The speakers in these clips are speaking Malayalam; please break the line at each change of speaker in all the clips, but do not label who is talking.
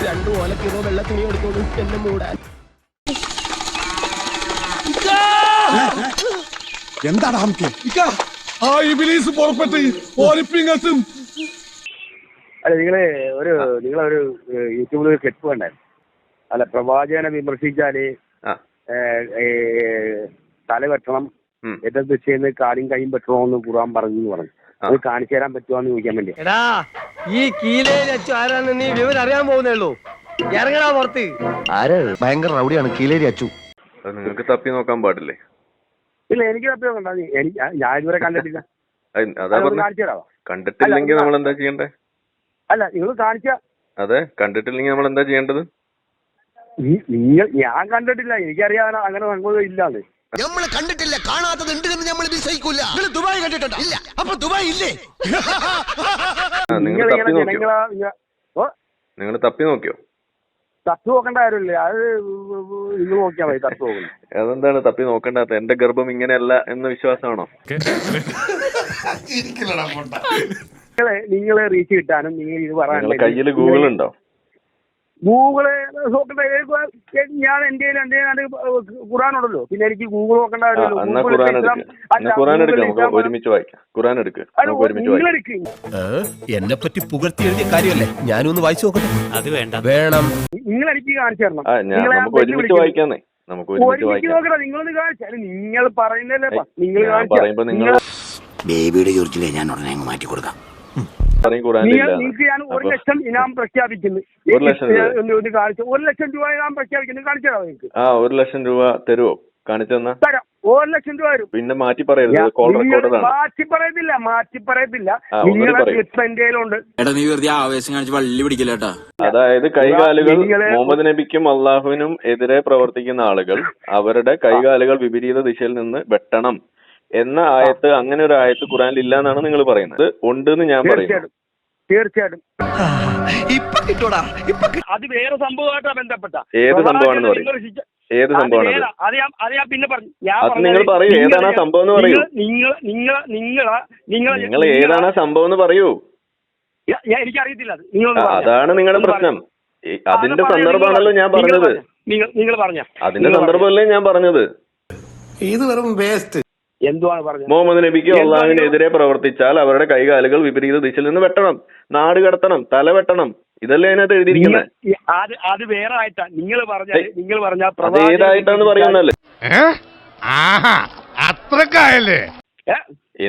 രണ്ടു ഓലക്കിലോ വെള്ള തുണി എടുത്തോളൂ എന്നെ മൂടാൻ.
എന്താണ് നമുക്ക്
അല്ല നിങ്ങളൊരു യൂട്യൂബിൽ ഒരു ക്ലിപ്പ് കണ്ടായിരുന്നു. അല്ല, പ്രവാചകനെ വിമർശിച്ചാല് തല വെട്ടണം, എതിർ ദിശയിൽ നിന്ന് കാലും കൈയും വെട്ടണമെന്ന് ഖുർആൻ പറഞ്ഞു. അത് കാണിച്ചു തരാൻ പറ്റുമോന്ന് ചോദിക്കാൻ വേണ്ടി.
എടാ, ഈ കീലേരി അച്ചു ആരാന്ന് നീ വിവരം അറിയാൻ പോകുന്നേ ഉള്ളൂ. ഇറങ്ങടാ പുറത്ത്.
ആര് ഭയങ്കര റൗഡിയാണ് കീലേരി അച്ചു.
നിങ്ങൾക്ക് തപ്പി നോക്കാൻ പാടില്ലേ?
ഇല്ല, എനിക്ക് തപ്പി നോക്കണ്ട. ഞാൻ ഇതുവരെ കണ്ടിട്ടില്ല. കാണിച്ചു തരാമോ?
കണ്ടിട്ടില്ലെങ്കിൽ നമ്മൾ എന്താ ചെയ്യണ്ടേ?
അല്ല, നിങ്ങൾ കാണിച്ച.
അതെ, കണ്ടിട്ടില്ലെങ്കിൽ നമ്മൾ എന്താ ചെയ്യേണ്ടത്?
ഞാൻ കണ്ടിട്ടില്ല, എനിക്കറിയാൻ അങ്ങനെ സംഭവം ഇല്ലാന്ന്.
നമ്മള് കണ്ടിട്ടില്ല, കാണാത്തത് ഉണ്ട് എന്ന് നമ്മൾ വിശ്വസിക്കൂല. ദുബായ് കണ്ടിട്ടുണ്ടോ? ഇല്ല. അപ്പൊ ദുബായ് ഇല്ലേ?
നിങ്ങൾ തപ്പി നോക്കിയോ?
തപ്പി നോക്കേണ്ട കാര്യമില്ല, അത് നിങ്ങൾ നോക്കിയാൽ മതി. തപ്പി നോക്കണം.
അതെന്താണ് തപ്പി നോക്കേണ്ടത്? എന്റെ ഗർഭം ഇങ്ങനെയല്ല എന്ന വിശ്വാസമാണോ?
നിങ്ങളെ റീച്ച് കിട്ടാനും നിങ്ങൾ ഇത് പറയാൻ
കയ്യില് ഗൂഗിൾ ഉണ്ടോ?
ഗൂഗിള് നോക്കണ്ട. ഞാൻ എന്റെ ഖുറാനുണ്ടല്ലോ, പിന്നെ എനിക്ക് ഗൂഗിൾ നോക്കേണ്ട
ഒരുമിച്ച് വായിക്കാം. ഖുറാൻ എടുക്ക്.
എന്നെ പറ്റി പുകഴ്ത്തി എഴുതിയ കാര്യമല്ലേ, ഞാനൊന്ന് വായിച്ചു നോക്കട്ടെ. അത് വേണ്ട, വേണം.
നിങ്ങൾ എനിക്ക് കാണിച്ചു തരണം.
നമുക്ക് ഒരുമിച്ച് വായിക്കാന്നേ. നമുക്ക് ഒരുമിച്ച്
നോക്കണം. നിങ്ങളൊന്ന് കാണിച്ചാൽ നിങ്ങൾ പറയുന്നല്ലേ. നിങ്ങൾ
ബേബിയുടെ ചോദിച്ചില്ലേ, ഞാൻ ഉടനെ മാറ്റി കൊടുക്കാം.
നിങ്ങൾക്ക് ഞാൻ 1 ലക്ഷം ഇനാം പ്രഖ്യാപിക്കുന്നു. 1 ലക്ഷം രൂപ ഇനാം പ്രഖ്യാപിക്കുന്നു. കാണിച്ചു തരാം നിങ്ങൾക്ക്.
1 ലക്ഷം രൂപ തരുമോ? കാണിച്ചു തന്നാ
തരാം. 1 ലക്ഷം രൂപ വരും.
പിന്നെ മാറ്റി പറയരുത്.
മാറ്റി പറയത്തില്ല. നിങ്ങളുണ്ട്.
അതായത് കൈകാലുകൾ മുഹമ്മദ് നബിക്കും അള്ളാഹുവിനും എതിരെ പ്രവർത്തിക്കുന്ന ആളുകൾ അവരുടെ കൈകാലുകൾ വിപരീത ദിശയിൽ നിന്ന് വെട്ടണം എന്ന ആയത്ത്, അങ്ങനെ ഒരു ആയത്ത് ഖുറാനിൽ ഇല്ല എന്നാണ് നിങ്ങൾ പറയുന്നത്. ഉണ്ട് എന്ന് ഞാൻ പറയുന്നു.
തീർച്ചയായിട്ടും അത് വേറെ സംഭവമായിട്ടാ ബന്ധപ്പെട്ട.
ഏത് സംഭവമാണെന്ന് പറയും? ഏത് സംഭവമാണ്?
അത് ഞാൻ പിന്നെ പറഞ്ഞു.
അത് നിങ്ങൾ പറയൂ. ഏതാണ് ആ സംഭവം എന്ന് പറയൂ. നിങ്ങൾ ഏതാണ് ആ സംഭവം എന്ന് പറയൂ.
എനിക്കറിയത്തില്ല.
അതാണ് നിങ്ങളുടെ പ്രശ്നം. അതിന്റെ സന്ദർഭമാണല്ലോ ഞാൻ പറഞ്ഞത്.
നിങ്ങൾ പറഞ്ഞ
അതിന്റെ സന്ദർഭമല്ലേ ഞാൻ പറഞ്ഞത്.
ഇത് വെറും വേസ്റ്റ്.
എന്തുവാണ് പറഞ്ഞത്?
മുഹമ്മദ് നബിക്ക് അള്ളാഹുവിനെതിരെ പ്രവർത്തിച്ചാൽ അവരുടെ കൈകാലുകൾ വിപരീത ദിശയിൽ നിന്ന് വെട്ടണം, നാട് കടത്തണം, തല വെട്ടണം. ഇതല്ലേ അതിനകത്ത് എഴുതിയിരിക്കുന്നത്.
അത് വേറെ ആയിട്ടാ നിങ്ങൾ പറഞ്ഞ
ഏതായിട്ടാന്ന് പറയുന്നല്ലേ.
അത്രക്കായല്ലേ?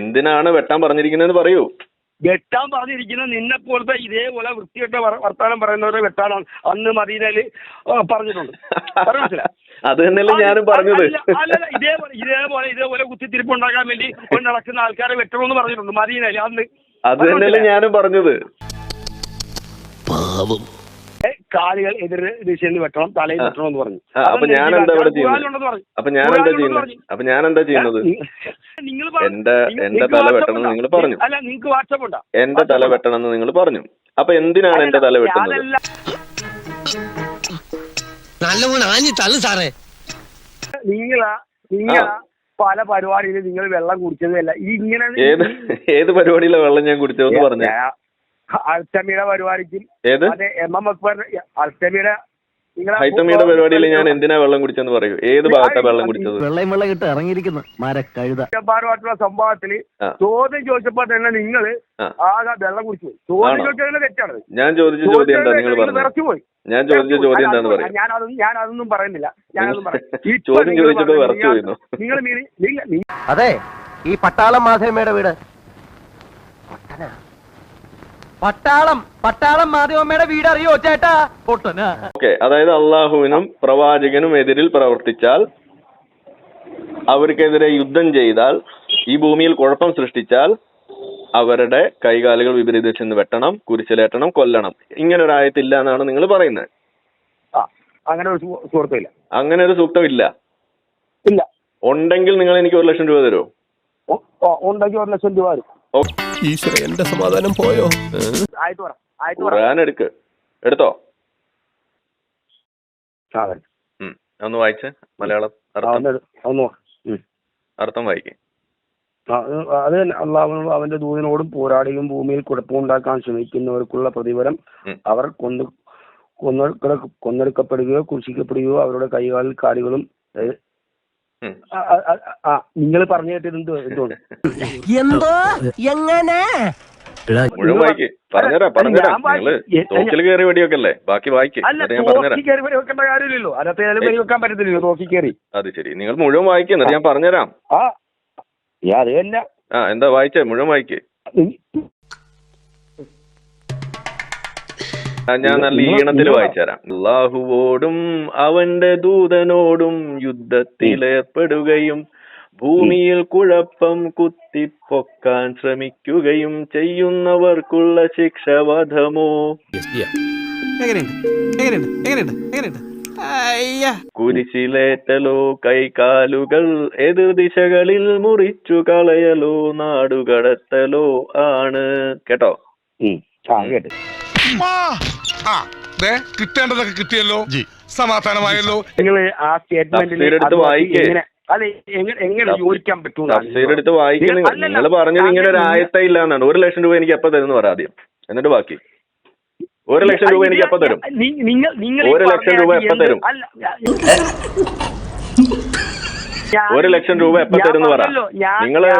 എന്തിനാണ് വെട്ടാൻ പറഞ്ഞിരിക്കുന്നതെന്ന് പറയൂ.
വെട്ടാൻ പറഞ്ഞിരിക്കുന്നത് നിന്നെ പോലത്തെ ഇതേപോലെ വൃത്തികെട്ട വർത്താനം പറയുന്നവരെ വെട്ടാനാണ് അന്ന് മദീനയില് പറഞ്ഞിട്ടുണ്ട്.
അത് തന്നെയല്ലേ ഞാനും പറഞ്ഞത്.
ഇതേപോലെ കുത്തിത്തിരിപ്പുണ്ടാക്കാൻ വേണ്ടി നടക്കുന്ന ആൾക്കാരെ വെട്ടണമെന്ന് പറഞ്ഞിട്ടുണ്ട് മദീനയില് അന്ന്.
അത് തന്നെയല്ലേ ഞാനും പറഞ്ഞത്.
കാലുകൾ എതിർ ദിശയിൽ വെട്ടണം, തലയിൽ വെട്ടണം എന്ന് പറഞ്ഞു.
അപ്പൊ ഞാൻ എന്താ ഇവിടെ ചെയ്യുന്നത്? അപ്പൊ ഞാൻ എന്താ ചെയ്യുന്നത്? എന്റെ തല വെട്ടണം നിങ്ങൾ പറഞ്ഞു.
അല്ല, നിങ്ങൾക്ക് വാട്സാപ്പ് ഉണ്ടോ?
എന്റെ തല വെട്ടണം എന്ന് നിങ്ങൾ പറഞ്ഞു. അപ്പൊ എന്തിനാണ് എന്റെ തല വെട്ടുന്നത്?
നിങ്ങൾ പല പരിപാടിയിലും നിങ്ങൾ വെള്ളം കുടിച്ചതല്ല. ഇങ്ങനെ
ഏത് പരിപാടിയിലെ വെള്ളം ഞാൻ കുടിച്ചതെന്ന് പറഞ്ഞു?
അൽത്തമിയുടെ പരിപാടിക്കും
ഹൈത്തമിയുടെ പരിപാടിയിൽ ഞാൻ എന്തിനാ വെള്ളം കുടിച്ചെന്ന് പറയൂ. ഏത് ഭാഗത്താ വെള്ളം കുടിച്ചത്?
വെള്ളം കിട്ട് ഇറങ്ങിയിരിക്കുന്നു
ഭാരമായിട്ടുള്ള സംഭവത്തില് ചോദ്യം ചോദിച്ചപ്പോ തന്നെ നിങ്ങൾ ആകെ വെള്ളം കുടിച്ചു. ചോദ്യം ചോദിച്ചത് തെറ്റാണ്.
ഞാൻ ചോദിച്ച ചോദ്യം എന്താ നിങ്ങൾ പറഞ്ഞു?
പോയി.
ഞാൻ ചോദിച്ച ചോദ്യം എന്താന്ന് പറയും?
ഞാനതൊന്നും പറയുന്നില്ല.
ചോദ്യം ചോദിച്ചപ്പോ വിറച്ചു പോയിരുന്നു.
അതെ, ഈ പട്ടാളം മാധവമ്മയുടെ വീട് പട്ടാളം മാധവമ്മയുടെ വീട് അറിയോ ചേട്ടാ?
ഓക്കെ, അതായത് അള്ളാഹുവിനും പ്രവാചകനും എതിരിൽ പ്രവർത്തിച്ചാൽ, അവർക്കെതിരെ യുദ്ധം ചെയ്താൽ, ഈ ഭൂമിയിൽ കുഴപ്പം സൃഷ്ടിച്ചാൽ അവരുടെ കൈകാലുകൾ വിപരീത ദിശയിൽ നിന്ന് വെട്ടണം, കുരിശിലേറ്റണം, കൊല്ലണം. ഇങ്ങനെ ഒരു ആയത്തില്ല എന്നാണ് നിങ്ങൾ പറയുന്നത്.
അങ്ങനെ ഒരു സൂക്തമില്ല.
അങ്ങനെ ഒരു സൂക്തം ഇല്ല. ഉണ്ടെങ്കിൽ നിങ്ങൾ എനിക്ക് 1 ലക്ഷം രൂപ തരുമോ?
ഉണ്ടെങ്കിൽ 1 ലക്ഷം രൂപ തരും.
ഈശ്വര, എന്റെ സമാധാനം പോയോ?
ഖുർആൻ എടുത്തോ? ഒന്ന് വായിച്ചേ. മലയാളം അർത്ഥം വായിക്കേ.
അത് അള്ളാഹുവിനോടും അവന്റെ ദൂതനോടും പോരാടുകയും ഭൂമിയിൽ കുഴപ്പമുണ്ടാക്കാൻ ശ്രമിക്കുന്നവർക്കുള്ള പ്രതിഫലം അവർ കൊന്നെടുക്കപ്പെടുകയോ ക്രൂശിക്കപ്പെടുകയോ അവരുടെ കൈകാലിൽ കാലുകളും നിങ്ങൾ പറഞ്ഞു കേട്ടത് എന്തുകൊണ്ട്
എന്തോ എങ്ങനെ
മുഴുവൻ വായിക്ക്. പറഞ്ഞുതരാം. നിങ്ങള് തോക്കിൽ കയറി വെടിയൊക്കെ അല്ലേ, ബാക്കി വായിക്ക്.
അല്ല,
ഞാൻ
തോക്കി
പറഞ്ഞുതരാം.
കയറി വരെ വെക്കേണ്ട കാര്യമില്ലല്ലോ, അതിനകത്ത് വരി വെക്കാൻ പറ്റത്തില്ലല്ലോ തോക്കി കയറി.
അത് ശരി, നിങ്ങൾ മുഴുവൻ വായിക്ക്, എന്നിട്ട് ഞാൻ പറഞ്ഞുതരാം.
അത് തന്നെ.
എന്താ വായിച്ചേ? മുഴുവൻ വായിക്ക്. ഞാൻ നല്ല ഈണത്തിൽ വായിച്ചുതരാം. അല്ലാഹുവോടും അവന്റെ ദൂതനോടും യുദ്ധത്തിലേർപ്പെടുകയും ഭൂമിയിൽ കുഴപ്പം കുത്തിപ്പൊക്കാൻ ശ്രമിക്കുകയും ചെയ്യുന്നവർക്കുള്ള ശിക്ഷ വധമോ, കുരിശിലേറ്റലോ, കൈകാലുകൾ എതിർദിശകളിൽ മുറിച്ചു കളയലോ, നാടുകടത്തലോ ആണ്. കേട്ടോ?
കേട്ട്.
കിട്ടേണ്ടതൊക്കെ കിട്ടിയല്ലോ, സമാധാനമായല്ലോ.
നിങ്ങൾ ആ സ്റ്റേറ്റ്മെന്റ്
വായിക്കേ.
അല്ലെ എങ്ങനെ യോജിക്കാൻ പറ്റൂല?
എടുത്ത് വായിക്കുന്നത് നിങ്ങൾ പറഞ്ഞത് ഇങ്ങനെ ഒരു ആയത്ത ഇല്ല എന്നാണ്. 1 ലക്ഷം രൂപ എനിക്ക് എപ്പോ തരുന്നു പറ ആദ്യം, എന്നിട്ട് ബാക്കി. 1 ലക്ഷം രൂപ എനിക്ക് എപ്പോ തരും? 1 ലക്ഷം രൂപ എപ്പോ തരും? 1 ലക്ഷം രൂപ എപ്പോ തരുന്നു പറ.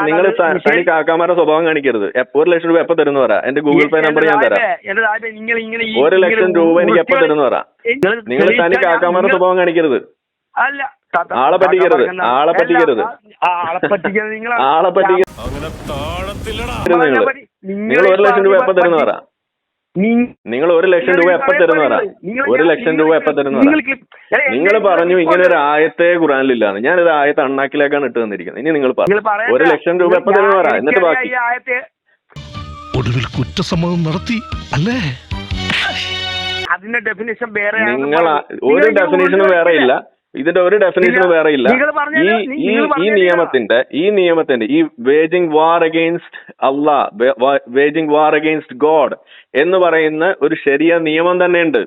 നിങ്ങൾ തനി കാക്കാമാരുടെ സ്വഭാവം കാണിക്കരുത്. 1 ലക്ഷം രൂപ എപ്പോ തരുന്നു പറ. എന്റെ ഗൂഗിൾ പേ നമ്പർ ഞാൻ തരാം. 1 ലക്ഷം രൂപ എനിക്ക് എപ്പോ തരുന്നു പറ. നിങ്ങൾ തനി കാക്കാമാരുടെ സ്വഭാവം കാണിക്കരുത്.
അല്ല,
ആളെ പറ്റിക്കരുത്. നിങ്ങൾ 1 ലക്ഷം രൂപ എപ്പോ തരുന്നു പറ. നിങ്ങൾ 1 ലക്ഷം രൂപ എപ്പോ തരുന്നു പറ. 1 ലക്ഷം രൂപ എപ്പോ തരുന്നു പറ. നിങ്ങൾ പറഞ്ഞു ഇങ്ങനെ ഒരു ആയത്തെ ഖുറാനിലില്ലാന്ന്. ഞാനൊരു ആയത്ത് അണ്ണാക്കിലേക്കാണ് ഇട്ട് തന്നിരിക്കുന്നത്. ഇനി നിങ്ങൾ പറഞ്ഞു 1 ലക്ഷം രൂപ എപ്പോ തരുന്നു പറ, എന്നിട്ട് ബാക്കി.
ഒടുവിൽ കുറ്റസമ്മതം നടത്തി അല്ലേ?
അതിന്റെ ഡെഫിനിഷൻ വേറെ.
നിങ്ങൾ ഒരു ഡെഫിനേഷനും വേറെ ഇല്ല. ഇതിന്റെ ഒരു ഡെഫിനേഷനും വേറെ ഇല്ല. ഈ നിയമത്തിന്റെ ഈ വേജിംഗ് വാർ അഗെയിൻസ്റ്റ് അള്ളാഹ്, വേജിംഗ് വാർ അഗെയിൻസ്റ്റ് ഗോഡ് എന്ന് പറയുന്ന ഒരു ശരിയ നിയമം തന്നെയുണ്ട്.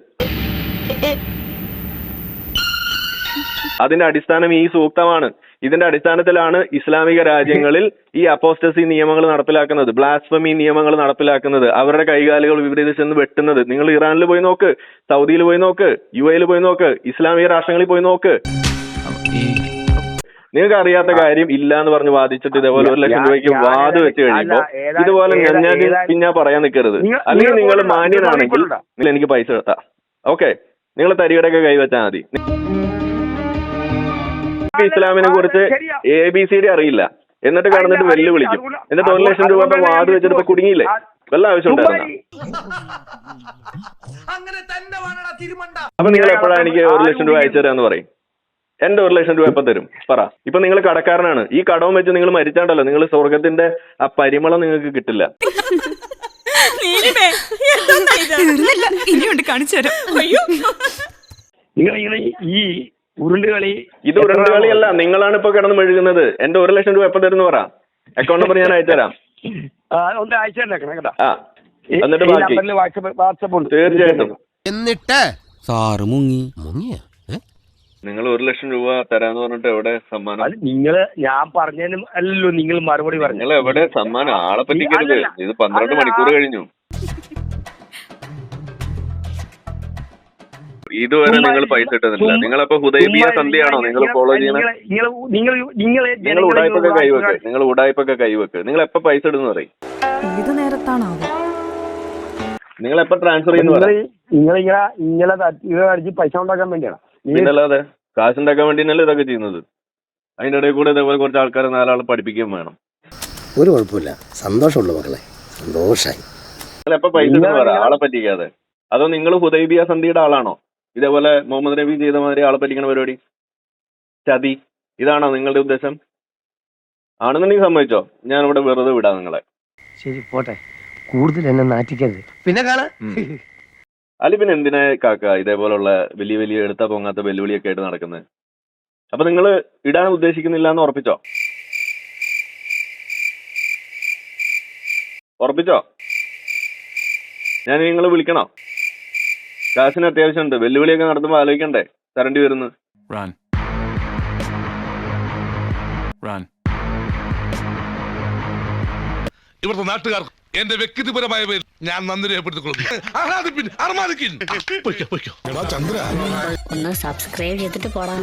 അതിന്റെ അടിസ്ഥാനം ഈ സൂക്തമാണ്. ഇതിന്റെ അടിസ്ഥാനത്തിലാണ് ഇസ്ലാമിക രാജ്യങ്ങളിൽ ഈ അപ്പോസ്റ്റസി നിയമങ്ങൾ നടപ്പിലാക്കുന്നത്, ബ്ലാസ്ഫമി നിയമങ്ങൾ നടപ്പിലാക്കുന്നത്, അവരുടെ കൈകാലുകൾ വിപരീത ചെന്ന് വെട്ടുന്നത്. നിങ്ങൾ ഇറാനിൽ പോയി നോക്ക്, സൗദിയിൽ പോയി നോക്ക്, UAE പോയി നോക്ക്, ഇസ്ലാമിക രാഷ്ട്രങ്ങളിൽ പോയി നോക്ക്. നിങ്ങൾക്ക് അറിയാത്ത കാര്യം ഇല്ല എന്ന് പറഞ്ഞ് വാദിച്ചിട്ട് ഇതേപോലെ 1 ലക്ഷം രൂപയ്ക്ക് വാത് വെച്ച് കഴിയുമ്പോ ഇതുപോലെ ഞാൻ പിന്നെ പറയാൻ നിൽക്കരുത്. അല്ലെങ്കിൽ നിങ്ങൾ മാന്യനാണെങ്കിൽ നിങ്ങൾ എനിക്ക് പൈസ എടുത്താ ഓക്കെ, നിങ്ങൾ തരികടയൊക്കെ കൈവച്ചാൽ മതി. ഇസ്ലാമിനെ കുറിച്ച് ABCD അറിയില്ല, എന്നിട്ട് കടന്നിട്ട് വെല്ലുവിളിക്കും. എന്നിട്ട് 1 ലക്ഷം രൂപ വാത് വെച്ചിട്ട് കുടുങ്ങിയില്ലേ? വല്ല ആവശ്യം ഉണ്ടായിരുന്ന? അപ്പൊ നിങ്ങൾ എപ്പോഴാണ് എനിക്ക് 1 ലക്ഷം രൂപ അയച്ചു തരാന്ന് പറയും? എന്റെ 1 ലക്ഷം രൂപ എപ്പോ തരും പറ. ഇപ്പൊ നിങ്ങൾ കടക്കാരനാണ്. ഈ കടവും വെച്ച് നിങ്ങൾ മരിച്ചാണ്ടല്ലോ, നിങ്ങൾ സ്വർഗത്തിന്റെ ആ പരിമളം നിങ്ങൾക്ക് കിട്ടില്ല. ഇത് ഉരുണ്ടുകളിയല്ല, നിങ്ങളാണ് ഇപ്പൊ കിടന്ന് മെഴുകുന്നത്. എന്റെ 1 ലക്ഷം രൂപ എപ്പോ തരുന്നു പറ. അക്കൗണ്ട് നമ്പർ ഞാൻ അയച്ചുതരാം. എന്നിട്ട് ബാക്കി തീർച്ചയായിട്ടും.
എന്നിട്ട് സാറ് മുങ്ങിയ
നിങ്ങൾ 1 ലക്ഷം രൂപ തരാന്ന് പറഞ്ഞിട്ട് എവിടെ സമ്മാനം?
ഞാൻ പറഞ്ഞതിനും അല്ലല്ലോ നിങ്ങൾ മറുപടി പറഞ്ഞു.
നിങ്ങൾ എവിടെ സമ്മാനം? ആളെ പറ്റിക്കരുത്. ഇത് 12 മണിക്കൂർ കഴിഞ്ഞു. ഇതുവരെ നിങ്ങൾ പൈസ ഇട്ടതില്ല. നിങ്ങളപ്പോ ഹുദൈബിയ സന്ധിയാണോ നിങ്ങൾ ഫോളോ ചെയ്യണത്? നിങ്ങൾ ഉടായ്പൊക്കെ കൈവെക്ക്. നിങ്ങൾ എപ്പോ പൈസ ഇടുന്നു പറയും? നിങ്ങൾ എപ്പോ ട്രാൻസ്ഫർ ചെയ്യുന്നു പറയും?
പൈസ ഉണ്ടാക്കാൻ വേണ്ടിയാണ്.
പിന്നല്ലാതെ കാശുണ്ടാക്കാൻ വേണ്ടിയല്ലേ ഇതൊക്കെ ചെയ്യുന്നത്. അതിന്റെ ഇടയിൽ കൂടെ ഇതേപോലെ കുറച്ച് ആൾക്കാരെ 4 ആൾ പഠിപ്പിക്കുകയും വേണം.
ഒരു കുഴപ്പമില്ല, സന്തോഷമുള്ളൂ മക്കളെ, സന്തോഷായി.
നിങ്ങൾ എപ്പോ പൈസ ഇടുന്നു പറ, ആളെ പറ്റിക്കാതെ. അതോ നിങ്ങൾ ഹുദൈബിയ സന്ധിയുടെ ആളാണോ? ഇതേപോലെ മുഹമ്മദ് നബി ചെയ്ത മാതിരി ആളെ പറ്റിക്കണ പരിപാടി, ചതി, ഇതാണോ നിങ്ങളുടെ ഉദ്ദേശം? ആണെന്നുണ്ടെങ്കിൽ സമ്മതിച്ചോ, ഞാൻ ഇവിടെ വെറുതെ വിടാം നിങ്ങളെ.
ശരി, പോട്ടെ, കൂടുതൽ എന്നെ നാറ്റിക്കരുത്. പിന്നെ കാണാം.
അല്ല പിന്നെ എന്തിനാ കാക്ക ഇതേപോലുള്ള വലിയ വലിയ എടുത്താ പൊങ്ങാത്ത വെല്ലുവിളിയൊക്കെ ആയിട്ട് നടക്കുന്നത്? അപ്പൊ നിങ്ങൾ ഇടാൻ ഉദ്ദേശിക്കുന്നില്ല എന്ന് ഉറപ്പിച്ചോ? ഞാൻ നിങ്ങൾ വിളിക്കണോ? കാശിന് അത്യാവശ്യമുണ്ട്. വെല്ലുവിളിയൊക്കെ നടത്തുമ്പോൾ ആലോചിക്കണ്ടേ തരേണ്ടി വരുന്നു.
ഇവിടുത്തെ നാട്ടുകാർ എന്റെ വ്യക്തിപരമായ പേരിൽ ഞാൻ നന്ദി രേഖപ്പെടുത്തിക്കൊള്ളുന്നു. ആഹ്ലാദിപ്പിൻ, അർമാദിക്കിൻ. പൊയ്ക്കോ, പൊയ്ക്കോ.
ഒന്ന് സബ്സ്ക്രൈബ് ചെയ്തിട്ട് പോടാ.